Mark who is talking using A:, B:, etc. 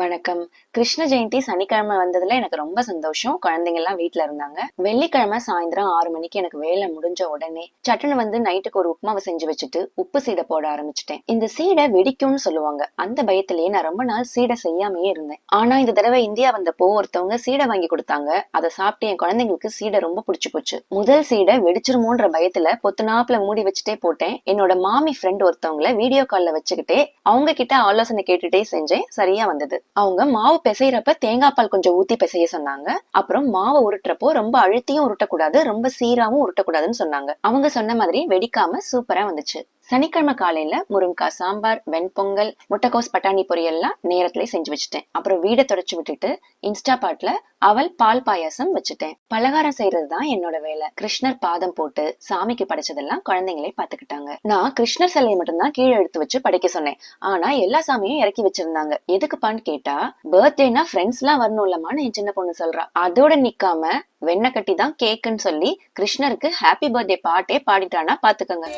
A: வணக்கம். கிருஷ்ண ஜெயந்தி சனிக்கிழமை வந்ததுல எனக்கு ரொம்ப சந்தோஷம். குழந்தைங்க எல்லாம் வீட்ல இருந்தாங்க. வெள்ளிக்கிழமை சாயந்தரம் 6 மணிக்கு எனக்கு வேலை முடிஞ்ச உடனே சட்டுன்னு வந்து நைட்டுக்கு ஒரு உப்புமாவை செஞ்சு வச்சுட்டு உப்பு சீடை போட ஆரம்பிச்சிட்டேன். இந்த சீடை வெடிக்கும்னு சொல்லுவாங்க. அந்த பயத்திலேயே நான் ரொம்ப நாள் சீடை செய்யாமயே இருந்தேன். ஆனா இந்த தடவை இந்தியா வந்தப்போ ஒருத்தவங்க சீடை வாங்கி கொடுத்தாங்க. அதை சாப்பிட்டு என் குழந்தைங்களுக்கு சீடை ரொம்ப பிடிச்சு போச்சு. முதல் சீடை வெடிச்சிருமோன்ற பயத்துல பொத்துனாப்புல மூடி வச்சுட்டே போட்டேன். என்னோட மாமி ஃப்ரெண்ட் ஒருத்தவங்கள வீடியோ கால்ல வச்சுக்கிட்டே அவங்க கிட்ட ஆலோசனை கேட்டுட்டே செஞ்சேன். சரியா வந்தது. அவங்க மாவு பிசைறப்ப தேங்காய் பால் கொஞ்சம் ஊத்தி பிசைய சொன்னாங்க. அப்புறம் மாவை உருட்டுறப்போ ரொம்ப அழுத்தியும் உருட்டக்கூடாது, ரொம்ப சீராவும் உருட்டக்கூடாதுன்னு சொன்னாங்க. அவங்க சொன்ன மாதிரி வெடிக்காம சூப்பரா வந்துச்சு. சனிக்கிழமை காலையில முருங்கக்காய் சாம்பார், வெண்பொங்கல், முட்டைக்கோஸ் பட்டாணி பொரியல்லாம் நேரத்திலே செஞ்சு வச்சுட்டேன். அப்புறம் வீடை தொடச்சு விட்டுட்டு இன்ஸ்டா பாட்ல அவல் பால் பாயாசம் வச்சுட்டேன். பலகாரம் செய்யறதுதான் என்னோட வேலை. கிருஷ்ணர் பாதம் போட்டு சாமிக்கு படைச்சதெல்லாம் குழந்தைங்களே பாத்துக்கிட்டாங்க. நான் கிருஷ்ணர் சிலையை மட்டும்தான் கீழே எடுத்து வச்சு படைக்க சொன்னேன். ஆனா எல்லா சாமியும் இறக்கி வச்சிருந்தாங்க. எதுக்குப்பான்னு கேட்டா, பர்த்டேனா ஃப்ரெண்ட்ஸ் எல்லாம் வரணும்லமான்னு என் சின்ன பொண்ணு சொல்றா. அதோட நிக்காம வெண்ணெய் கட்டி தான் கேக்குன்னு சொல்லி கிருஷ்ணருக்கு ஹாப்பி பர்த்டே பாட்டே பாடிட்டானா பாத்துக்கோங்க.